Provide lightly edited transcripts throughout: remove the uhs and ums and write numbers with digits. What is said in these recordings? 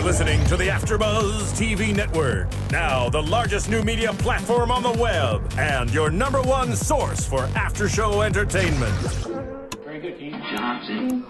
listening to the AFTERBUZZ TV network. Now, the largest new media platform on the web and your #1 source for after-show entertainment. Very good, Deena. Johnson.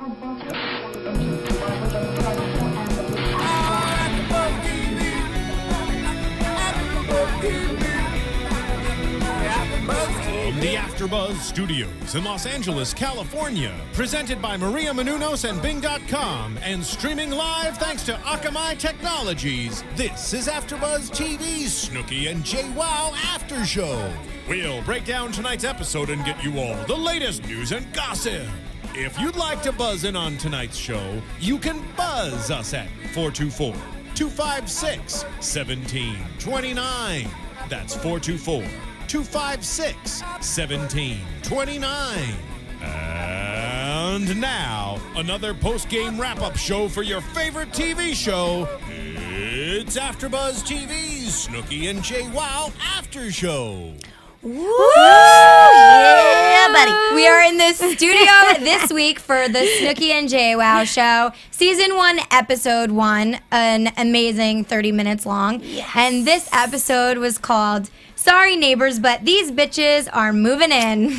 From the AFTERBUZZ Studios in Los Angeles, California, presented by Maria Menounos and Bing.com, and streaming live thanks to Akamai Technologies, this is AFTERBUZZ TV's Snooki and Jwoww After Show. We'll break down tonight's episode and get you all the latest news and gossip. If you'd like to buzz in on tonight's show, you can buzz us at 424-256-1729. That's 424-256-1729. And now, another post-game wrap-up show for your favorite TV show. It's AFTERBUZZ TV's Snooki and Jwoww After Show. Woo! Yeah, buddy. We are in the studio this week for the Snooki and Jwoww show. Season 1, episode 1, an amazing 30 minutes long. Yes. And this episode was called Sorry Neighbors, but these bitches are moving in.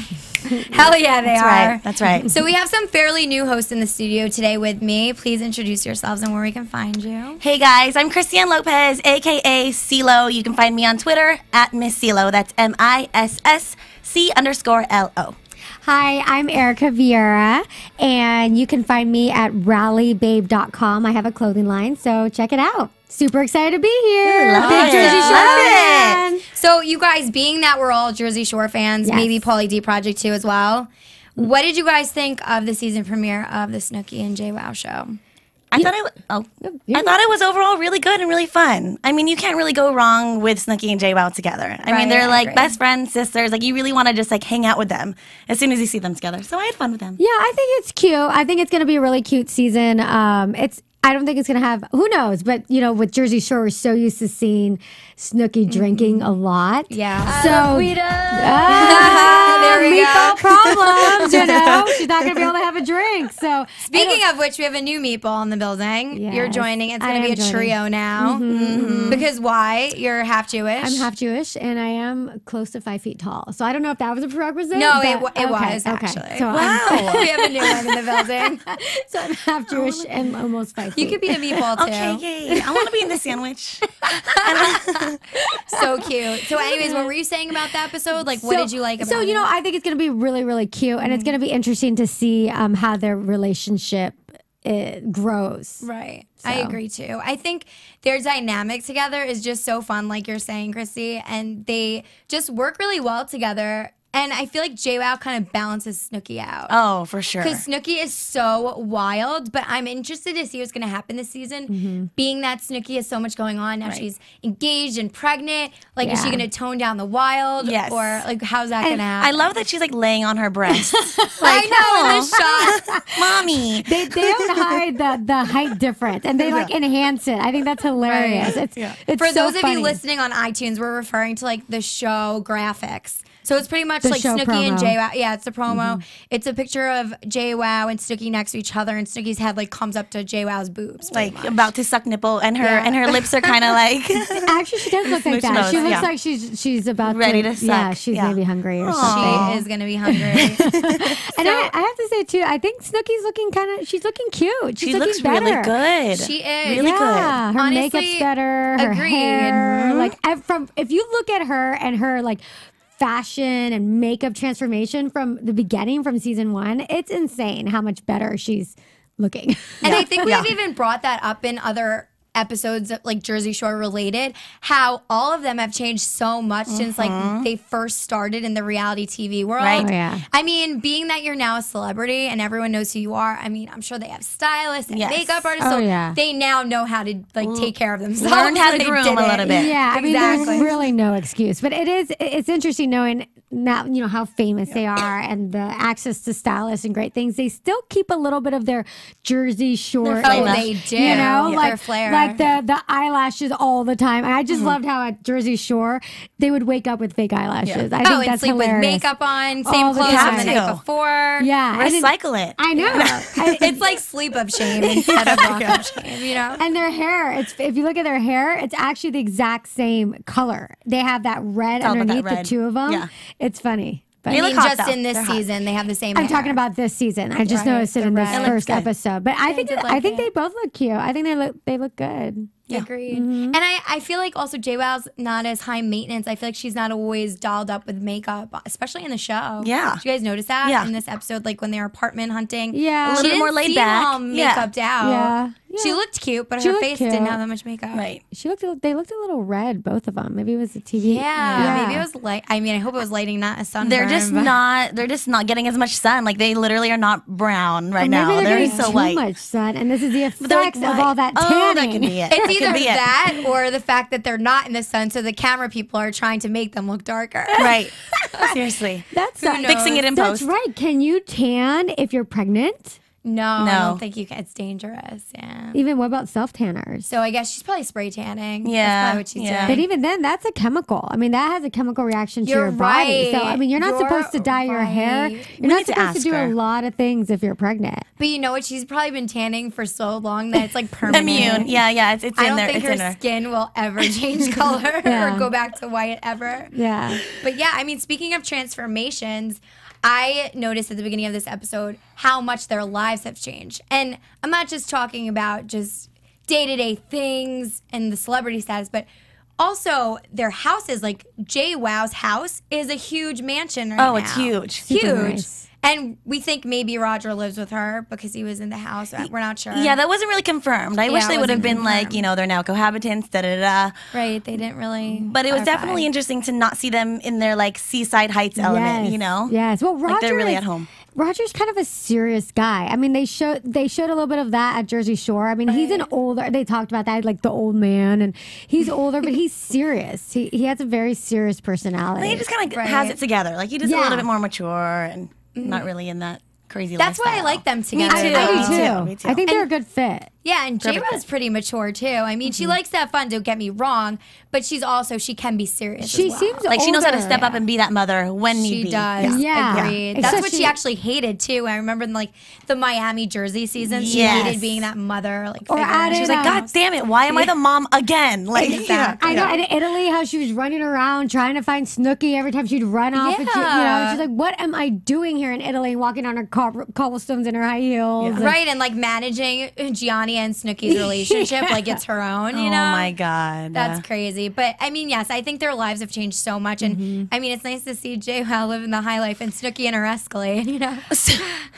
Hell yeah, they are. Right, that's right. So we have some fairly new hosts in the studio today with me. Please introduce yourselves and where we can find you. Hey guys, I'm Christy-Anne Lopez, aka CeeLo. You can find me on Twitter at Miss CeeLo. That's MISSC_LO. Hi, I'm Erika Viera, and you can find me at rallybabe.com. I have a clothing line, so check it out. Super excited to be here. Love Big it. Jersey Shore Love fan. So you guys, being that we're all Jersey Shore fans, Yes. maybe Pauly D Project too as well, what did you guys think of the season premiere of the Snooki and Jwoww show? I thought it was overall really good and really fun. I mean, you can't really go wrong with Snooki and Jwoww together. I mean, they're like best friends, sisters. Like, you really want to just like hang out with them as soon as you see them together. So I had fun with them. Yeah, I think it's cute. I think it's going to be a really cute season. I don't think it's going to have, who knows, but, you know, with Jersey Shore, we're so used to seeing Snooki drinking a lot. Yeah. So, there we meatball go. problems, you know. She's not going to be able to have a drink. So, Speaking of which, we have a new meatball in the building. Yes, You're joining. It's I going to be am a trio joining. now. Because why? You're half Jewish. I'm half Jewish, and I am close to 5 feet tall. So I don't know if that was a prerequisite. No, but- it okay, was, okay. actually. So Wow. we have a new one in the building. So I'm half Jewish and almost 5 feet. You could be a meatball too. Okay, yay. I want to be in the sandwich. So cute. So anyways, what were you saying about the episode? Like, what did you like about it? So, you know, I think it's going to be really, really cute. And it's going to be interesting to see how their relationship grows. Right. I agree too. I think their dynamic together is just so fun, like you're saying, Chrissy, and they just work really well together. And I feel like Jwoww kind of balances Snooki out. Oh, for sure. Because Snooki is so wild, but I'm interested to see what's going to happen this season. Being that Snooki has so much going on. Now she's engaged and pregnant. Like, is she going to tone down the wild? Yes. Or, like, how's that going to happen? I love that she's like laying on her breast. I know, in the shot. Mommy. They don't hide the height difference, and they like enhance it. I think that's hilarious. It's For so those of funny. you listening on iTunes, we're referring to like the show graphics. So it's pretty much The like show Snooki and promo. Jwoww. Yeah, it's a promo. It's a picture of Jwoww and Snooki next to each other, and Snooki's head like comes up to Jwoww's boobs. Like about to suck nipple, and her lips are kind of like Actually, she does look like Smooch that. nose, She looks yeah. like she's about Ready to suck. Yeah, she's Yeah. maybe hungry or She something. is gonna be hungry. And I have to say too, I think Snooki's looking she's looking cute. she looking looks better. really good. She is. Really Yeah, her Honestly, makeup's better. Her agreed. hair, like if you look at her and her like fashion and makeup transformation from the beginning, from season 1, it's insane how much better she's looking. And I think we've even brought that up in other episodes like Jersey Shore related, how all of them have changed so much since like they first started in the reality TV world. Right. Oh, yeah. I mean, being that you're now a celebrity and everyone knows who you are, I mean, I'm sure they have stylists and Yes. makeup artists, Oh, so yeah. they now know how to like take care of themselves. Learn how to They groom did a it. little bit. Yeah, I mean, Exactly. there's really no excuse. But it's interesting knowing now, you know, how famous they are and the access to stylists and great things, they still keep a little bit of their Jersey Shore. They do. You know, Their flair. like the eyelashes all the time. And I just loved how at Jersey Shore they would wake up with fake eyelashes. I think and that's sleep hilarious. with makeup on, same All the clothes time. as the night before. Yeah, Recycle it. I know. It's like sleep up shame instead of walk up shame, you know? And their hair, if you look at their hair, it's actually the exact same color. They have that red all about that underneath, red. the two of them. Yeah. It's funny. But I look mean, hot, just though. in this They're hot. season, they have the same I'm hair. talking about this season. I just noticed it in this red. first Good. episode. But I think did like I think it. they both look cute. I think they look good. Agreed. And I feel like also Jwoww's not as high maintenance. I feel like she's not always dolled up with makeup, especially in the show. Yeah. Did you guys notice that Yeah. in this episode, like when they were apartment hunting? Yeah. A little She bit more didn't laid seem back. all Yeah. makeuped out. Yeah. She looked cute, but She her looked face didn't cute. have that much makeup. Right. They looked a little red, both of them. Maybe it was the TV. Yeah, maybe it was light. I mean, I hope it was lighting, not a sunburn. They're just but- not getting as much sun. Like they literally are not brown right now. Maybe they're They're getting so too white. much sun, and this is the But they're like, effects of why? all that Oh, tanning. that could be it. It's That could either be it. that or the fact that they're not in the sun, so the camera people are trying to make them look darker. Right. Seriously. That's Who knows? Fixing it in That's post. right. Can you tan if you're pregnant? No, I No. don't think you can. It's dangerous. Yeah. Even what about self tanners? So I guess she's probably spray tanning. Yeah, That's probably what she's yeah. But doing. even then, that's a chemical. I mean, that has a chemical reaction to You're your body. So right. I mean, you're not You're supposed to dye your hair. right. You're We not need to supposed to ask do a her. lot of things if you're pregnant. But you know what? She's probably been tanning for so long that it's like permanent. Immune. Yeah. It's I in don't there. think It's her in her. skin will ever change color Yeah. or go back to white ever. Yeah. But yeah, I mean, speaking of transformations, I noticed at the beginning of this episode how much their lives have changed. And I'm not just talking about just day-to-day things and the celebrity status, but also their houses. Like Jwoww's house is a huge mansion right now. Oh, it's huge. Huge. Super nice. And we think maybe Roger lives with her because he was in the house. We're not sure. Yeah, that wasn't really confirmed. I wish it they would have wasn't been like, confirmed. you know, they're now cohabitants, da-da-da. Right, they didn't really. But it was clarify. definitely interesting to not see them in their like seaside heights element, Yes. you know? Yes. Well, Roger Like they're really is- at home. Roger's kind of a serious guy. I mean, they showed a little bit of that at Jersey Shore. I mean, he's an older. They talked about that, like the old man, and he's older, but he's serious. He has a very serious personality. He just kind of Right. has it together. Like he just a Yeah. little bit more mature and not really in that crazy That's why I lifestyle. like them together. too. I do Me too. Me too. I think they're a good fit. Yeah, and Perfect Jwoww's pretty mature too. I mean, she likes to have fun. Don't get me wrong, but she can be serious. She as well. seems Like she knows how to older. step up and be that mother when need She be. does. Yeah. Agreed. Yeah. That's Except what she she- actually hated too. I remember in like the Miami Jersey season, she Yes. hated being that mother. Like, Or figure. added, She was like, um, God damn it, why am I the mom again? Like, Exactly. I know. And in Italy, how she was running around trying to find Snooki every time she'd run off. And Yeah. she's like, "What am I doing here in Italy?" Walking on her cobblestones in her high heels. And- Right, and like managing Gianni and Snooki's relationship like it's her own, you oh know? my God. That's crazy. But I mean, yes, I think their lives have changed so much. And I mean, it's nice to see Jwoww living the high life and Snooki in her Escalade, you know?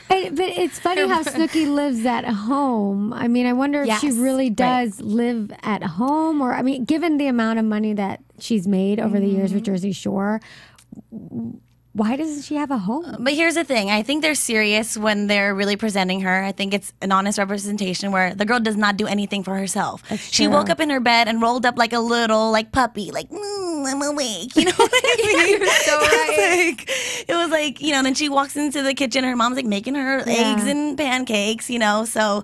But it's funny how Snooki lives at home. I mean, I wonder if she Yes, really right. does live at home, or I mean, given the amount of money that she's made over the years with Jersey Shore, why doesn't she have a home? But here's the thing. I think they're serious when they're really presenting her. I think it's an honest representation where the girl does not do anything for herself. She woke up in her bed and rolled up like a little like puppy, like, I'm awake. You know what I mean? You're so right. It was like, you know, then she walks into the kitchen. Her mom's like making her eggs and pancakes, you know, so...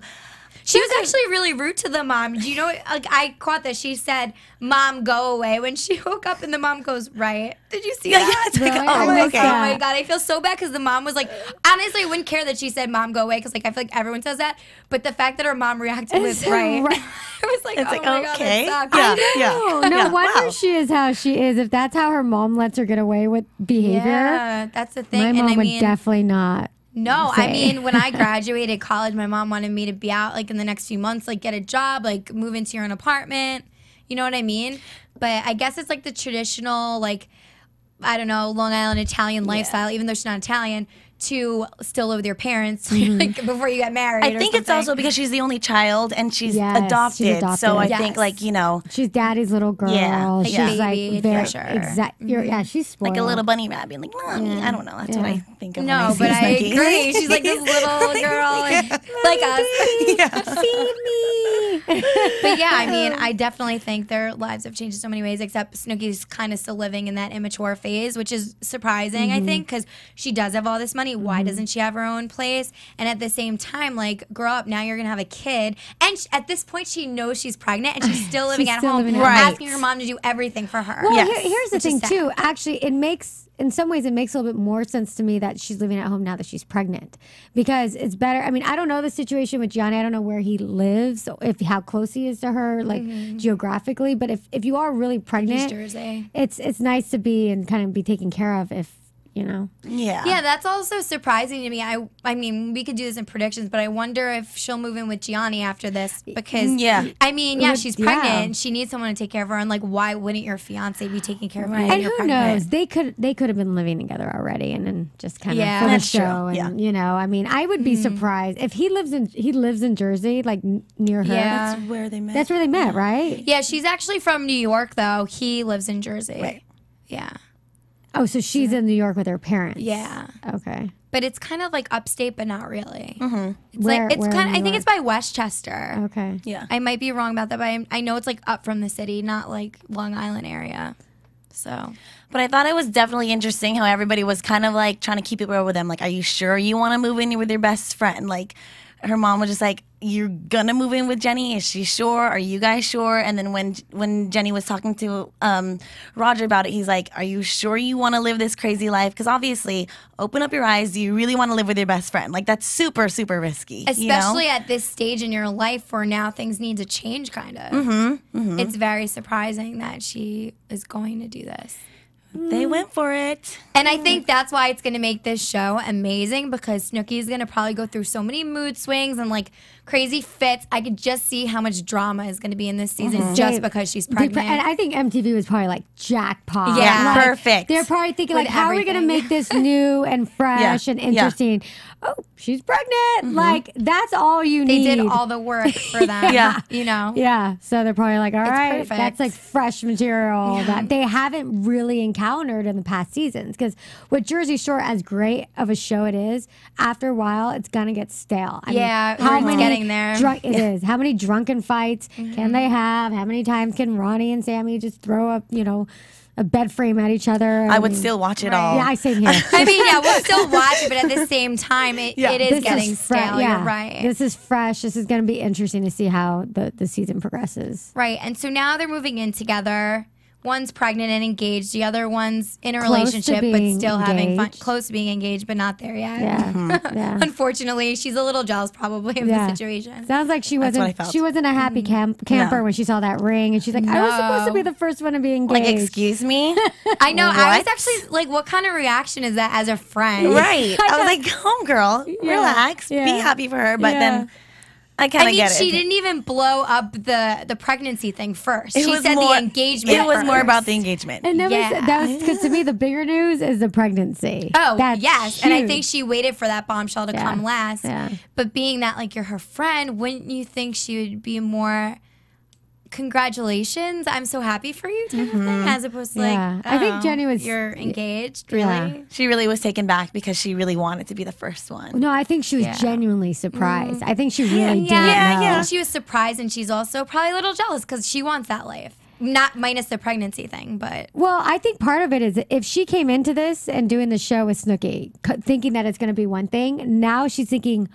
She was actually really rude to the mom. Do you know, like, I caught that she said, "Mom, go away," when she woke up and the mom goes, "Right." Did you see that? it's like, Really? oh, I I'm like, missed okay. oh my that. God, I feel so bad because the mom was like, honestly, I wouldn't care that she said, "Mom, go away," because like I feel like everyone says that. But the fact that her mom reacted with "right," right. I was like, It's oh like, my okay. God, that sucks. Yeah. Oh, no Yeah, wonder wow. she is how she is. If that's how her mom lets her get away with behavior, Yeah, that's the thing. my and mom I would mean, definitely not. no, I say. mean, when I graduated college, my mom wanted me to be out like in the next few months, like get a job, like move into your own apartment. You know what I mean? But I guess it's like the traditional, like, I don't know, Long Island Italian lifestyle, even though she's not Italian, to still live with your parents like before you get married. I think it's also because she's the only child and she's Yes, she's adopted. adopted. So I Yes. think, like, you know, She's daddy's little girl. Yeah, She's like baby, like very for sure. yeah, she's spoiled. like a little bunny rabbit. Like, Mommy. I don't know. That's what I think of. when no, see but I Snooki. agree. She's like this little girl, like us. Feed me. But yeah, I mean, I definitely think their lives have changed in so many ways, except Snooki's kind of still living in that immature phase, which is surprising, I think, because she does have all this money. Why doesn't she have her own place? And at the same time, like, grow up, now you're going to have a kid. And at this point, she knows she's pregnant, and she's still living at home, asking her mom to do everything for her. Well, here's the thing, too. Actually, in some ways, it makes a little bit more sense to me that she's living at home now that she's pregnant, because it's better. I mean, I don't know the situation with Johnny. I don't know where he lives, how close he is to her, like geographically. But if you are really pregnant, Jersey. It's nice to be and kind of be taken care of if. You know? Yeah, that's also surprising to me. I mean, we could do this in predictions, but I wonder if she'll move in with Gianni after this because, I mean, she's pregnant. She needs someone to take care of her. And, like, why wouldn't your fiance be taking care of her? And who knows? They could have been living together already and then just kind of for the show. And, you know, I mean, I would be surprised if he lives in Jersey, like near her. Yeah. That's where they met. That's where they met, right? Yeah, she's actually from New York, though. He lives in Jersey. Right. Yeah. Oh, so she's in New York with her parents. Yeah. Okay. But it's kind of like upstate, but not really. It's Where- like it's where in kind of. New I think York? it's by Westchester. Okay. Yeah. I might be wrong about that, but I know it's like up from the city, not like Long Island area. So, But I thought it was definitely interesting how everybody was kind of like trying to keep it real with them. Like, are you sure you want to move in with your best friend? Like, her mom was just like, you're gonna move in with Jenni? Is she sure? Are you guys sure? And then when Jenni was talking to Roger about it, he's like, are you sure you want to live this crazy life? Because obviously, open up your eyes. Do you really want to live with your best friend? Like, that's super, super risky. especially at this stage in your life where now things need to change, kind of. It's very surprising that she is going to do this. They went for it. And I think that's why it's going to make this show amazing, because Snooki is going to probably go through so many mood swings and like crazy fits. I could just see how much drama is going to be in this season just because she's pregnant. And I think MTV was probably like jackpot. Yeah. Like, Perfect. They're probably thinking With like, how are we going to everything. make this new and fresh and interesting? Oh, she's pregnant. Like, that's all you They need. did all the work for them. You know? Yeah, so they're probably like, all right, perfect. that's like fresh material that they haven't really encountered in the past seasons. Because with Jersey Shore, as great of a show it is, after a while, it's gonna get stale. I Yeah, mean, it's getting there. It is. How many drunken fights can they have? How many times can Ronnie and Sammy just throw up, a bed frame at each other? I would still watch it all. Yeah, I same here. I mean, yeah, we'll still watch it, but at the same time, it is getting stale. You're right. This is fresh. This is going to be interesting to see how the season progresses. Right. And so now they're moving in together. One's pregnant and engaged. The other one's in a Close to relationship, but being still having fun. engaged. Close to being engaged, but not there yet. Yeah. Unfortunately, she's a little jealous probably of the situation. Sounds like she what I wasn't. felt. She wasn't a happy camper No. when she saw that ring, and she's like, "I was supposed to be the first one to be engaged." Like, excuse me? I know. I was What? actually like, what kind of reaction is that as a friend? Right. I was like, home girl, relax, be happy for her. But then I kind I of mean, get it. she didn't even blow up the pregnancy thing first. It She was said more- the engagement. It was more first. about the engagement. And that was because to me the bigger news is the pregnancy. Oh, That's yes. And I huge. think she waited for that bombshell to come last. Yeah. But being that, like, you're her friend, wouldn't you think she would be more, congratulations, I'm so happy for you type of thing, as opposed to like, I think oh, Jenni was. you're engaged, really? Yeah. She really was taken back because she really wanted to be the first one. No, I think she was genuinely surprised. I think she really did. I think she was surprised, and she's also probably a little jealous because she wants that life. Not minus the pregnancy thing, but Well, I think part of it is if she came into this and doing the show with Snooki, thinking that it's going to be one thing, now she's thinking,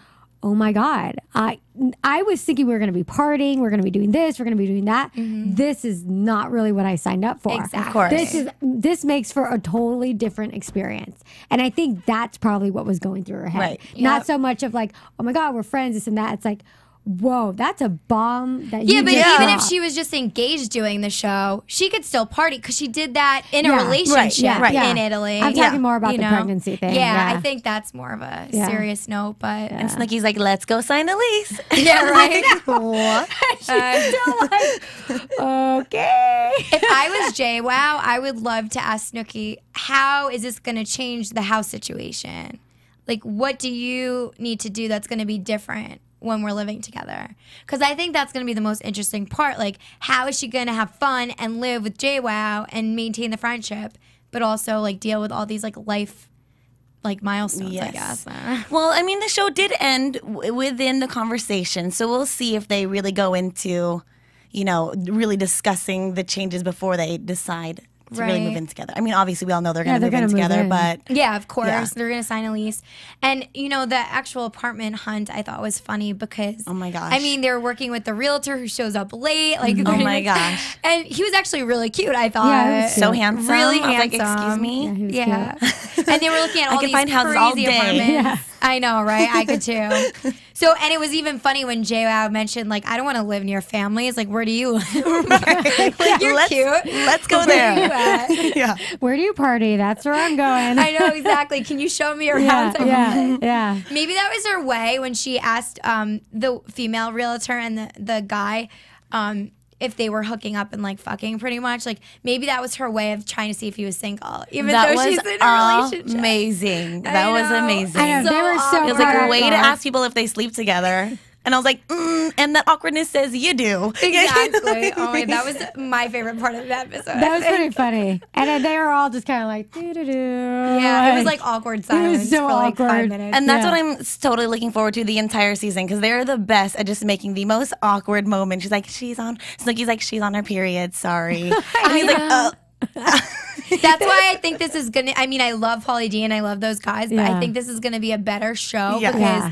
oh my God, I was thinking we were going to be partying, we're going to be doing this, we're going to be doing that. This is not really what I signed up for. Exactly. Of course. This makes for a totally different experience. And I think that's probably what was going through her head. Right. Not so much of like, oh my God, we're friends, this and that. It's like, whoa, that's a bomb that yeah, you but just even if dropped. she was just engaged doing the show, she could still party because she did that in a Yeah. relationship Right. in Italy. I'm talking more about you the know? pregnancy thing. Yeah, I think that's more of a Yeah. serious note, but And Snooki's like, let's go sign the lease. yeah, right. What? okay. If I was Jwoww, I would love to ask Snooki, how is this going to change the house situation? Like, what do you need to do that's going to be different when we're living together? Because I think that's going to be the most interesting part. Like, how is she going to have fun and live with Jwoww and maintain the friendship, but also like deal with all these like life like milestones, I Yes. guess. Well, I mean, the show did end within the conversation, so we'll see if they really go into, really discussing the changes before they decide to really move Right. in together. I mean, obviously, we all know they're going to they're move in gonna move together, in. but Yeah, of course. Yeah. They're going to sign a lease. And, the actual apartment hunt I thought was funny because, Oh my gosh. I mean, they were working with the realtor who shows up late. Like, Oh my gosh. And he was actually really cute, I thought. Yeah, he was so cute. handsome. Really I was like, handsome. excuse me? Yeah, he was Yeah. cute. And they were looking at all I can these find houses crazy all day. apartments. Yeah. I know, right? I could too. So, and it was even funny when Jwoww mentioned, like, I don't want to live near families. Like, where do you live? Like, you're let's, cute. Let's go Where are you there. at? Yeah. Where do you party? That's where I'm going. I know, exactly. Can you show me your yeah, house? yeah. Maybe that was her way when she asked the female realtor and the guy if they were hooking up and like fucking pretty much. Like maybe that was her way of trying to see if he was single, even That though was she's in a relationship. amazing. That was know. amazing. I know, they were so It was like a way to awkward. ask people if they sleep together. And I was like, and that awkwardness says you do. Exactly. Oh my, that was my favorite part of that episode. That was pretty funny. And then they were all just kind of like, doo-doo-doo. Yeah, it was like awkward silence so for like 5 awkward. minutes. And that's Yeah. what I'm totally looking forward to the entire season because they're the best at just making the most awkward moment. Snooki's like, she's on her period. Sorry. And he's like, oh. That's why I think this is gonna. I mean, I love Pauly D and I love those guys, but Yeah. I think this is gonna be a better show Yeah. because Yeah.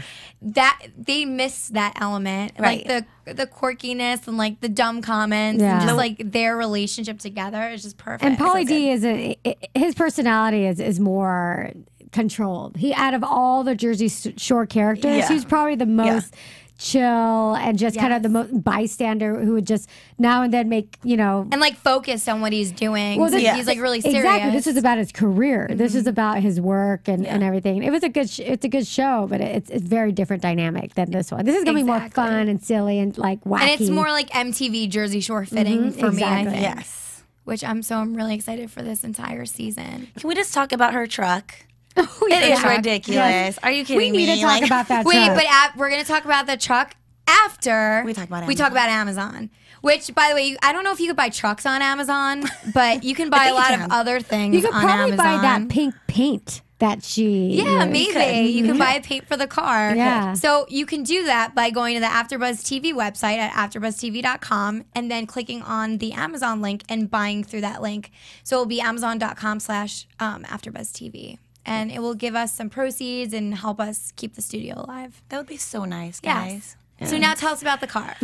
that they miss that element, Right. like the quirkiness and like the dumb comments Yeah. and just like their relationship together is just perfect. And Pauly So D his personality is more controlled. He out of all the Jersey Shore characters, Yeah. he's probably the most chill and just kind of the Yes. most bystander who would just now and then make and like focus on what he's doing. Well, So this- he's like really serious. Exactly. This is about his career. This Mm-hmm. is about his work and everything. It was a good. It's a good show, but it's very different dynamic than this one. This is gonna be more Exactly. fun and silly and like wacky. And it's more like MTV Jersey Shore fitting for me, I exactly. think. Yes. Which I'm really excited for this entire season. Can we just talk about her truck? Oh, It is yeah. ridiculous. Yes. Are you kidding We me? need to talk Like- about that. Wait, truck. but we're gonna talk about the truck after We talk about Amazon. Which, by the way, I don't know if you could buy trucks on Amazon, but you can buy a think you lot can. of other things you could on probably Amazon. buy that pink paint that she. Yeah, used. maybe. You can buy a paint for the car. Yeah. So you can do that by going to the AfterBuzz TV website at AfterBuzzTV.com and then clicking on the Amazon link and buying through that link. So it'll be Amazon.com/AfterBuzzTV. And it will give us some proceeds and help us keep the studio alive. That would be so nice, Yes. guys. So now tell us about the car.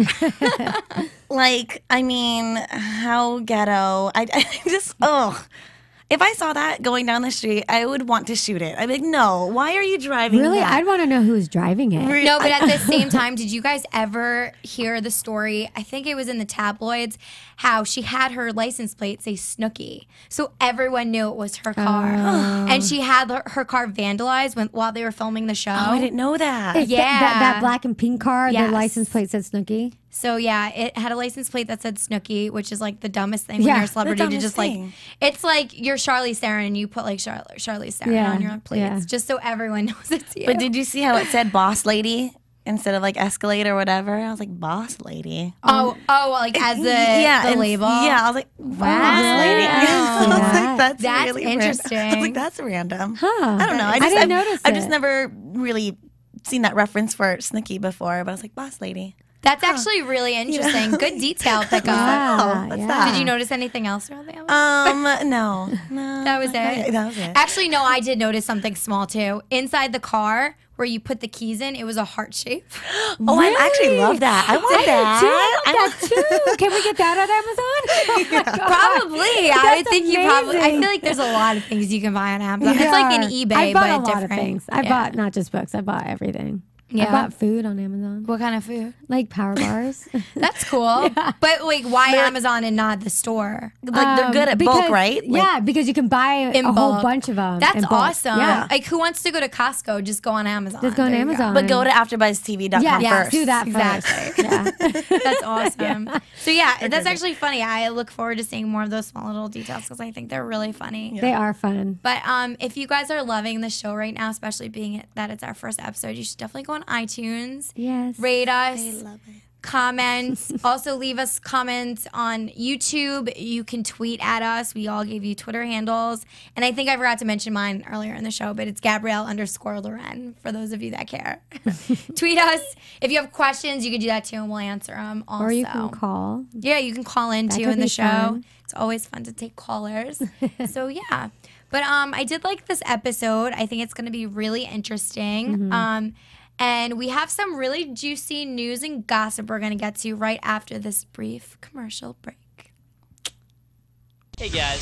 Like, I mean, how ghetto. I just, if I saw that going down the street, I would want to shoot it. I'd be like, no, why are you driving Really, that? I'd want to know who's driving it. No, but at the same time, did you guys ever hear the story? I think it was in the tabloids how she had her license plate say Snooki. So everyone knew it was her car. And she had her car vandalized while they were filming the show. Oh, I didn't know that. It's that black and pink car. Yes. The license plate said Snooki. So yeah, it had a license plate that said Snooki, which is like the dumbest thing when Yeah, you're a the celebrity to dumbest just thing. like, it's like you're Charlize Theron and you put like Charlize Theron Yeah, on your plates yeah. just so everyone knows it's you. But did you see how it said boss lady instead of like Escalade or whatever? I was like, boss lady. oh, like as the and- label. Yeah, I was like, boss Wow. lady. I didn't I was see like, that. That's really random. interesting. I was like, that's random. Huh. I don't know. I didn't notice I've just it. never really seen that reference for Snooki before, but I was like, boss lady. That's actually really interesting. Good detail pickup. Wow, what's yeah. that? Did you notice anything else around the Amazon? No. That was it. That was it. Actually, no, I did notice something small too. Inside the car where you put the keys in, it was a heart shape. Oh, I actually love that. I want that. I want that too. Can we get that on Amazon? Oh my God. Probably. I would That's think you probably. I amazing. flike there's a lot of things you can buy on Amazon. It's like an eBay, I bought but a lot different. of things. I bought not just books. I bought everything. Yeah. I bought food on Amazon, What kind of food? like power bars. That's cool. But like, why Amazon and not the store? Like they're good at bulk, Because- right? Like, Yeah, because you can buy In a whole bulk. bunch of them. That's in bulk. awesome. Yeah. Like, who wants to go to Costco? Just go on Amazon. Just go on There you Amazon. But go to AfterBuzzTV.com Yeah, first. do that Exactly. first. Yeah. That's awesome. So yeah, that's actually funny. I look forward to seeing more of those small little details because I think they're really funny. They are fun. But if you guys are loving the show right now, especially being that it's our first episode, you should definitely go on iTunes, Yes. rate us, I love it. comments. Also, leave us comments on YouTube. You can tweet at us. We all gave you Twitter handles. And I think I forgot to mention mine earlier in the show, but it's Gabrielle_Loren for those of you that care. Tweet us. If you have questions, you can do that too, and we'll answer them also. Or you can call. Yeah, you can call in too in the show. Fun. It's always fun to take callers. So, yeah. But I did like this episode. I think it's going to be really interesting. And we have some really juicy news and gossip we're going to get to right after this brief commercial break. Hey guys,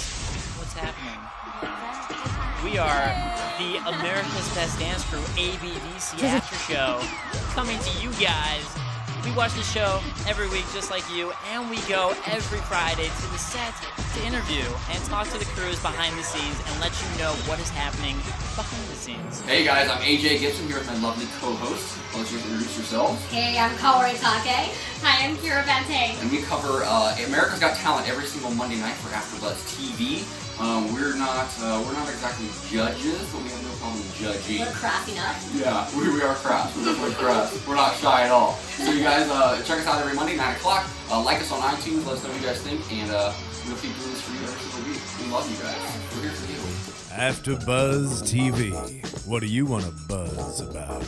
what's happening? We are the America's Best Dance Crew ABDC After Show coming to you guys. We watch the show every week just like you, and we go every Friday to the set to interview and talk to the crews behind the scenes and let you know what is happening behind the scenes. Hey guys, I'm AJ Gibson here with my lovely co-host. Why don't you introduce yourselves? Hey, I'm Kaori Take. Hi, I'm Kira Bente. And we cover America's Got Talent every single Monday night for AFTERBUZZ TV. We're not exactly judges, but we have no problem judging. We're crass enough. Yeah, we are crass. We're definitely crass. We're not shy at all. So you guys check us out every Monday, 9 o'clock. Like us on iTunes. Let us know what you guys think, and we'll keep doing this for you every single week. We love you guys. We're here for you. AFTERBUZZ TV. What do you want to buzz about?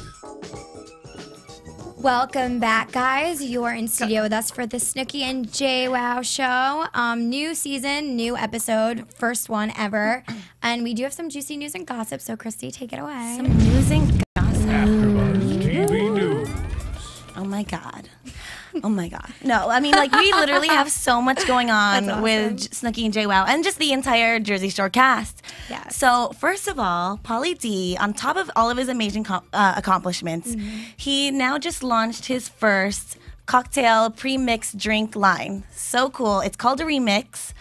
Welcome back, guys. You're in studio with us for the Snooki and Jwoww show. New season, new episode, first one ever. And we do have some juicy news and gossip, so Christy, take it away. Some news and gossip. AFTERBUZZ TV News. Oh my God. Oh my God. No, I mean, like, we literally have so much going on with Snooki and Jwoww and just the entire Jersey Shore cast. Yes. So, first of all, Pauly D, on top of all of his amazing accomplishments, he now just launched his first cocktail pre-mixed drink line. So cool. It's called a Remix.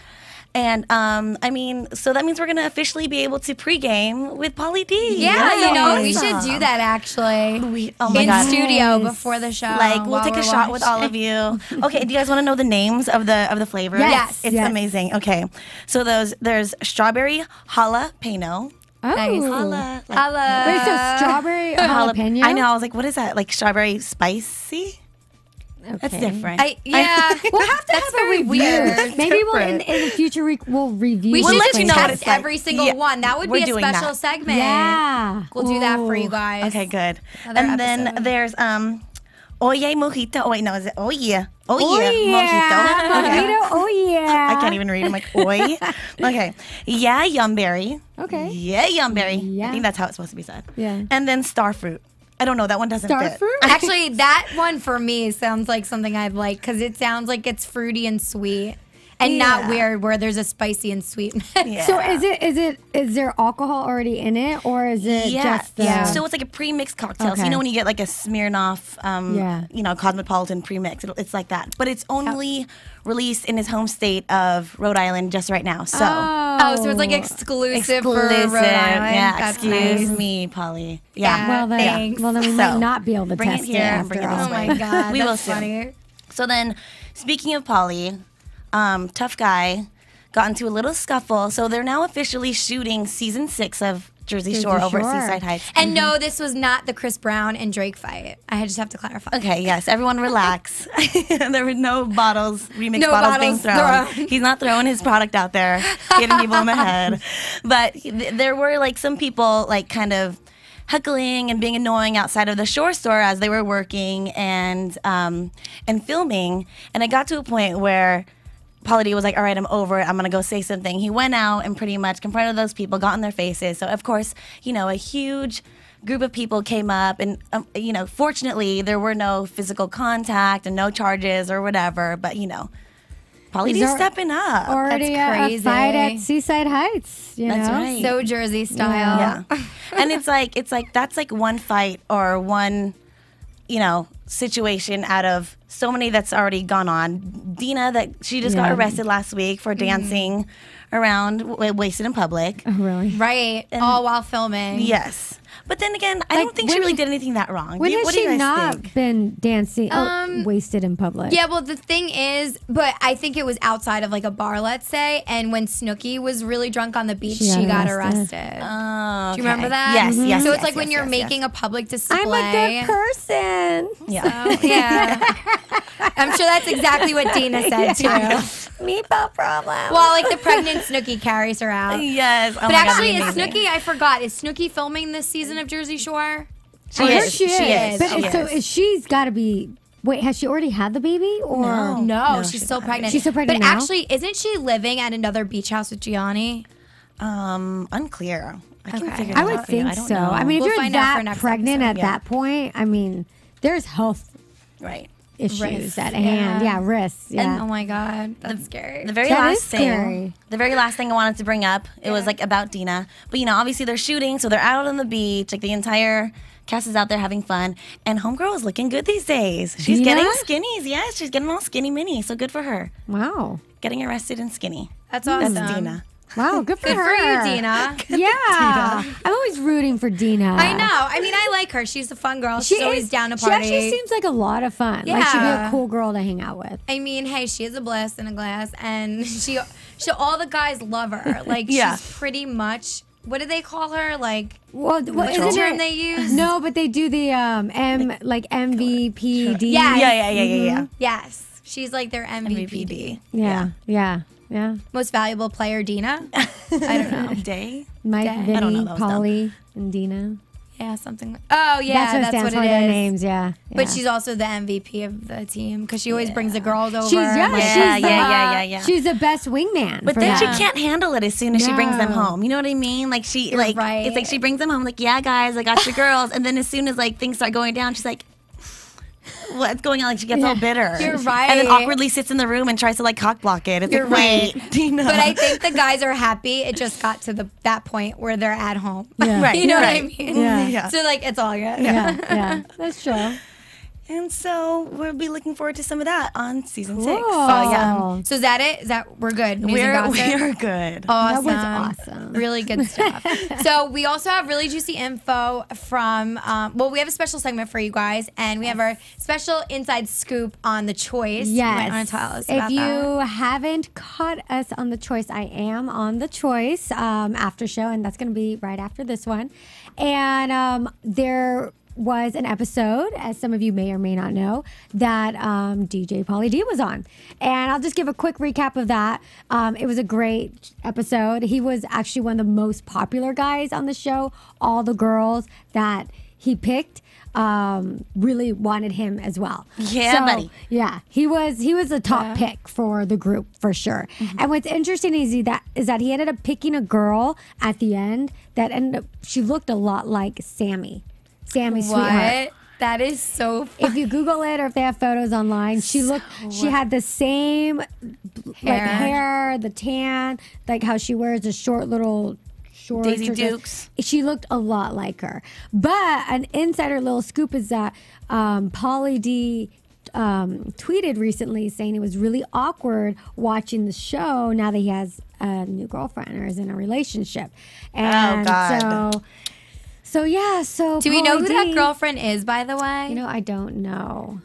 And, I mean, so that means we're going to officially be able to pregame with Pauly D. Yeah, you know, we should do that, actually. Oh my God. In studio before the show. Like, we'll take a shot with all of you. Okay, do you guys want to know the names of the flavors? Yes. It's amazing. Okay, so there's strawberry jalapeno. Oh. Nice. Hala. Wait, so strawberry jalapeno? I know, I was like, what is that? Like strawberry spicy? Okay. That's different. We'll have to have a review. Weird. Maybe in the future we'll review. We it. should let just you know what test it's like. every single Yeah, one. That would we're be a doing special that. segment. Yeah. We'll do that for you guys. Okay, good. Another And then episode. there's Oye Mojito. Oh wait, no, is it Oye? Oye yeah. Mojito. Okay. Mojito, oh yeah. I can't even read. I'm like, oi. Okay. Yeah, Yumberry. Okay. Yeah, Yumberry. Yeah. I think that's how it's supposed to be said. Yeah. And then Starfruit. I don't know. That one doesn't fit. Starfruit? Actually, that one for me sounds like something I'd like because it sounds like it's fruity and sweet and not weird where there's a spicy and sweet mix. Yeah. So is there alcohol already in it, or is it just the... So it's like a pre-mixed cocktail. So Okay. you know when you get like a Smirnoff, Cosmopolitan pre-mix, it's like that. But it's only released in his home state of Rhode Island just right now. So so it's like exclusive for Rhode Island. Yeah, That's excuse nice. me, Polly. Yeah. Well, then, Thanks. we So, might not be able to bring it test here and after bring it all. this Oh my way. God, We will that's soon. funny. So then, speaking of Polly, tough guy got into a little scuffle. So they're now officially shooting season 6 of Jersey Shore over at Seaside Heights. And no, this was not the Chris Brown and Drake fight. I just have to clarify. Okay, yes, everyone relax. There were no remix No bottles being bottles thrown. He's not throwing his product out there, hitting people in the head. But there were like some people like kind of heckling and being annoying outside of the Shore store as they were working and filming. And it got to a point where Pauly D was like, all right, I'm over it. I'm going to go say something. He went out and pretty much confronted those people, got in their faces. So, of course, a huge group of people came up. And, fortunately, there were no physical contact and no charges or whatever. But, Pauly D's stepping up. Already That's a crazy. fight at Seaside Heights. That's know? right. So Jersey style. Yeah. And it's like that's like one fight or one, situation out of so many that's already gone on. Deena, that she just got arrested last week for dancing around wasted in public. Oh, really? Right. All while filming. Yes. But then again, I don't think she really did anything that wrong. When has what do she you guys not think? been dancing wasted in public? Yeah, well, the thing is, but I think it was outside of like a bar, let's say, and when Snooki was really drunk on the beach, she got arrested. Oh, do you remember that? Yes, yes. So yes, it's like when yes, you're yes, making a public display. I'm a good person. Yeah. So, yeah. I'm sure that's exactly what Deena said too. Meatball problem. Well, like the pregnant Snooki carries her out. Yes. Oh But my God, actually, is amazing. Snooki, I forgot, is Snooki filming this season of Jersey Shore? She I heard is. she is. But She so is. she's got to be. Wait, has she already had the baby? Or No, she's still pregnant. She's still pregnant But now? actually, isn't she living at another beach house with Gianni? Unclear. I can figure I that would out for you. think I don't so. know. I mean, if We'll you're find out for that next pregnant episode. at that point, I mean, there's health right. issues Risks, at hand. Yeah, risks. Yeah. Oh my God, that's scary. The very That last is thing, scary. the very last thing I wanted to bring up, it was like about Deena. But you know, obviously they're shooting, so they're out on the beach. Like the entire cast is out there having fun, and homegirl is looking good these days. She's Deena? getting skinnies. Yes, she's getting all skinny mini. So good for her. Wow. Getting arrested and skinny. That's awesome. That's Deena. Wow, good for Good her. for you, Deena. Yeah. I'm always rooting for Deena. I know. I mean, I like her. She's a fun girl. She's always down to party. She actually seems like a lot of fun. Like she'd be Yeah. a cool girl to hang out with. I mean, hey, she is a blast in a glass, and she all the guys love her. Like Yeah. she's pretty much. What do they call her? Like Well, what's what the isn't term it? they use? No, but they do the MVPD. Yeah. Yeah. Yes, she's like their MVP. MVPD. Yeah. Most valuable player, Deena. I don't know. Day. Mike, I Vinny, don't know, that was dumb. Polly, and Deena. Yeah, something. Oh yeah, That's what stands for it their is. names. Yeah. But she's also the MVP of the team because she always brings the girls over. She's Yeah. She's the best wingman. But for then that. she can't handle it as soon as she brings them No. home. You know what I mean? Like she, You're like right. it's like she brings them home. Like, yeah, guys, I got your girls. And then as soon as like things start going down, she's like, what's going on? Like she gets all bitter. You're right. And then awkwardly sits in the room and tries to like cock block it. It's You're like, wait, Deena. But I think the guys are happy. It just got to that point where they're at home. Yeah. Right, You know right. what I mean? Yeah. So like it's all good. Yeah. That's true. And so we'll be looking forward to some of that on season 6. Cool. So yeah, So is that it? Is that we're good? News and we're gossip? good. Awesome. That was awesome. Really good stuff. So we also have really juicy info from, we have a special segment for you guys, and we have our special inside scoop on The Choice. Yes. You might want to tell us If about you that. haven't caught us on The Choice, I am on The Choice after show, and that's going to be right after this one. And there was an episode, as some of you may or may not know, that DJ Pauly D was on. And I'll just give a quick recap of that. It was a great episode. He was actually one of the most popular guys on the show. All the girls that he picked really wanted him as well. Yeah, buddy. Yeah, he was a top pick for the group for sure. And what's interesting is that he ended up picking a girl at the end that ended up, she looked a lot like Sammy Sweetheart. What? That is so fun. If you Google it or if they have photos online, she had the same hair, the tan, like how she wears the short little shorts. Daisy or just- Dukes. She looked a lot like her. But an insider little scoop is that Pauly D tweeted recently saying it was really awkward watching the show now that he has a new girlfriend or is in a relationship. And God. So yeah, Do we know Pauly who that D- girlfriend is, by the way? You know, I don't know.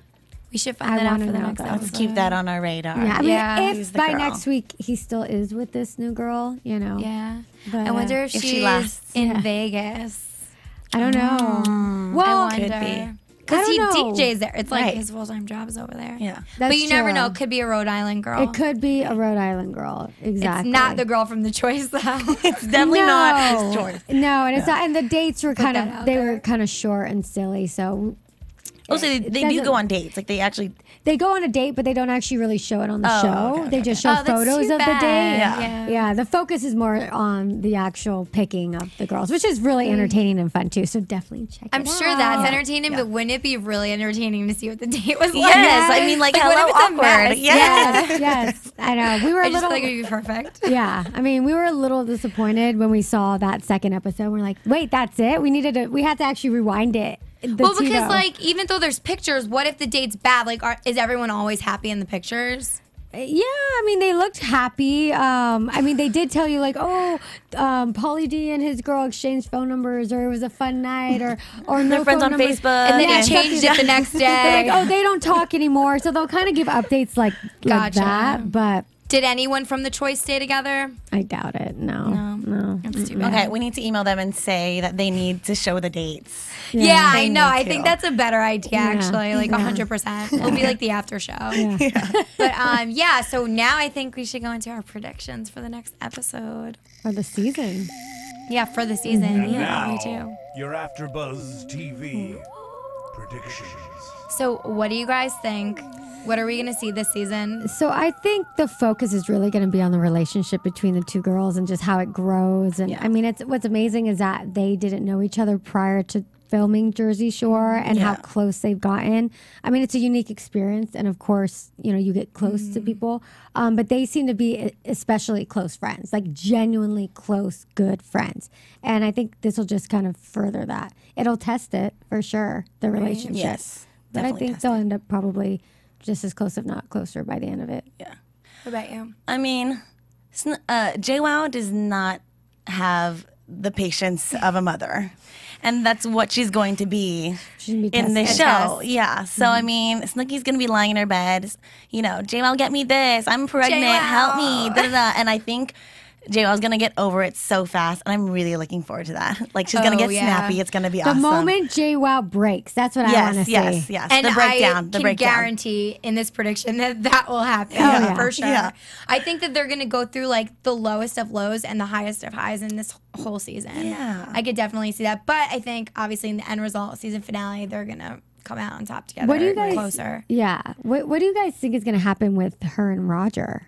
we should find that out wanna for the know next though. episode. Let's keep that on our radar. Yeah, I mean, Yeah. Who's if the by girl? next week he still is with this new girl, you know. Yeah. But, I wonder if she she's lasts. in Vegas. I don't know. Well, I wonder. could be. Because he I don't know. DJs there. It's like Right. his full-time job is over there. Yeah. that's But you never true. know. It could be a Rhode Island girl. It could be a Rhode Island girl. Exactly. It's not the girl from The Choice, though. It's definitely not his choice. No, and it's not. And the dates were kind that of out they there. were kind of short and silly. So Oh, so they do doesn't- go on dates. Like they actually. they go on a date, but they don't actually really show it on the Oh, show. okay, They just show Oh, that's photos too of the bad. date. Yeah. Yeah, the focus is more on the actual picking of the girls, which is really entertaining and fun too. So definitely check it I'm out. sure that's entertaining, but wouldn't it be really entertaining to see what the date was like? Yes, I mean, like, what hello, if it's a awkward. mess? Yes. Yes, I know. We were I a just little. feel like it would be perfect. Yeah, I mean, we were a little disappointed when we saw that second episode. We're like, wait, that's it? We had to actually rewind it. Well, because like even though there's pictures, what if the date's bad? Like, is everyone always happy in the pictures? Yeah, I mean, they looked happy. I mean, they did tell you, like, oh, Pauly D and his girl exchanged phone numbers, or it was a fun night, or no They're friends phone on numbers. Facebook. And then he changed it the next day. They're like, oh, they don't talk anymore. So they'll kind of give updates like Gotcha. that. But Did anyone from the choice stay together? I doubt it. No. That's too bad. Okay, we need to email them and say that they need to show the dates. Yeah, I They know. need I to. think that's a better idea, actually. Like 100%. It'll be like the after show. But yeah, so now I think we should go into our predictions for the next episode. For the season. Yeah, for the season. Yeah, Now, me too. your AfterBuzz TV predictions. So what do you guys think? What are we going to see this season? So I think the focus is really going to be on the relationship between the two girls and just how it grows. And I mean, what's amazing is that they didn't know each other prior to filming Jersey Shore and how close they've gotten. I mean, it's a unique experience. And of course, you know, you get close to people. But they seem to be especially close friends, like genuinely close, good friends. And I think this will just kind of further that. It'll test it for sure, the relationship. Yes, But I definitely think they'll end up probably just as close, if not closer, by the end of it. Yeah. What about you? I mean, Jwoww does not have the patience of a mother. And that's what she's going to be in the show. Yeah. So, I mean, Snooki's going to be lying in her bed. You know, Jwoww, get me this. I'm pregnant. Help me. Da, da, da. And I think Jwoww's going to get over it so fast. And I'm really looking forward to that. Like, she's going to get snappy. It's going to be awesome. The moment Jwoww breaks, that's what I want to see. Yes. And the breakdown. I can guarantee in this prediction that will happen for sure. Yeah. I think that they're going to go through like the lowest of lows and the highest of highs in this whole season. Yeah. I could definitely see that. But I think obviously in the end result, season finale, they're going to come out on top together. What do you guys, closer. Yeah. What do you guys think is going to happen with her and Roger?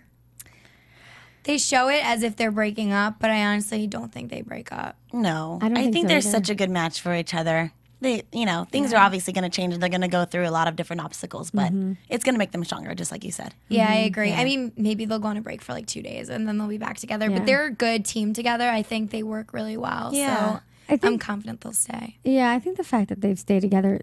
They show it as if they're breaking up, but I honestly don't think they break up. No. I don't think so they're either. such a good match for each other. They, you know, things are obviously going to change and they're going to go through a lot of different obstacles, but it's going to make them stronger, just like you said. Yeah, I agree. I mean, maybe they'll go on a break for like 2 days and then they'll be back together. But they're a good team together. I think they work really well. Yeah. So I'm confident they'll stay. Yeah, I think the fact that they've stayed together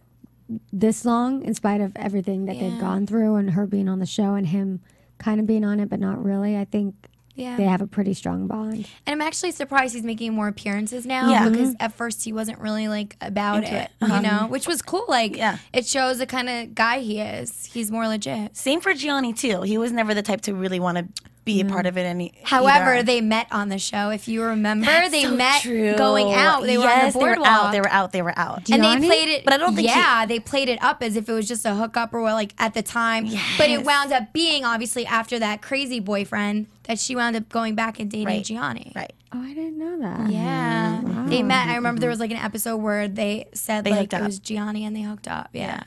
this long, in spite of everything that they've gone through and her being on the show and him kind of being on it, but not really, I think they have a pretty strong bond. And I'm actually surprised he's making more appearances now because at first he wasn't really like about it, you know, which was cool. Like, it shows the kind of guy he is. He's more legit. Same for Gianni, too. He was never the type to really want to be a part of it. However, either. they met on the show. If you remember, they so met true. going out. They were on the boardwalk. They were out. And they played it, but I don't think they played it up as if it was just a hookup or like at the time. But it wound up being obviously after that crazy boyfriend that she wound up going back and dating Gianni. Right. Oh, I didn't know that. Yeah. Wow. They met. I remember there was like an episode where they said like hooked it up. was Gianni and they hooked up. Yeah.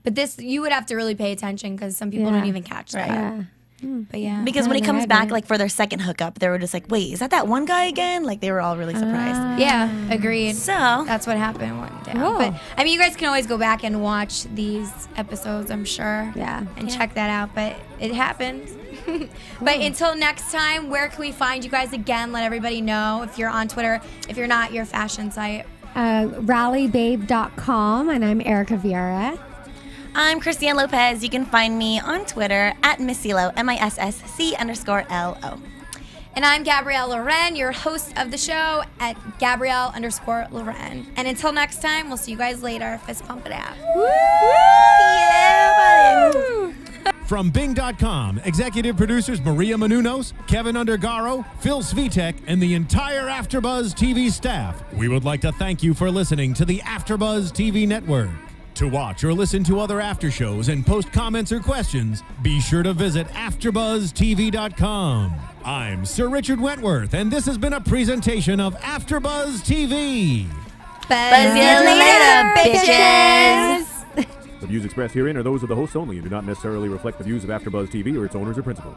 But this, you would have to really pay attention because some people don't even catch that. Yeah. But yeah. Because when he no, comes I back, didn't. like for their second hookup, they were just like, "Wait, is that one guy again?" Like they were all really surprised. Yeah, agreed. So That's what happened one day. Cool. But I mean, you guys can always go back and watch these episodes, I'm sure. Yeah. And check that out. But it happened. But until next time, where can we find you guys again? Let everybody know if you're on Twitter. If you're not, your fashion site. Rallybabe.com, and I'm Erika Viera. I'm Christy-Anne Lopez. You can find me on Twitter at Missilo, MISSC_LO. And I'm Gabrielle Loren, your host of the show at Gabrielle_Loren. And until next time, we'll see you guys later. Fist pump it out. Yeah, buddy. From Bing.com, executive producers Maria Menounos, Kevin Undergaro, Phil Svitek, and the entire AfterBuzz TV staff, we would like to thank you for listening to the AfterBuzz TV network. To watch or listen to other after shows and post comments or questions, be sure to visit AfterBuzzTV.com. I'm Sir Richard Wentworth, and this has been a presentation of AfterBuzz TV. Buzz you later, bitches! The views expressed herein are those of the hosts only and do not necessarily reflect the views of AfterBuzz TV or its owners or principals.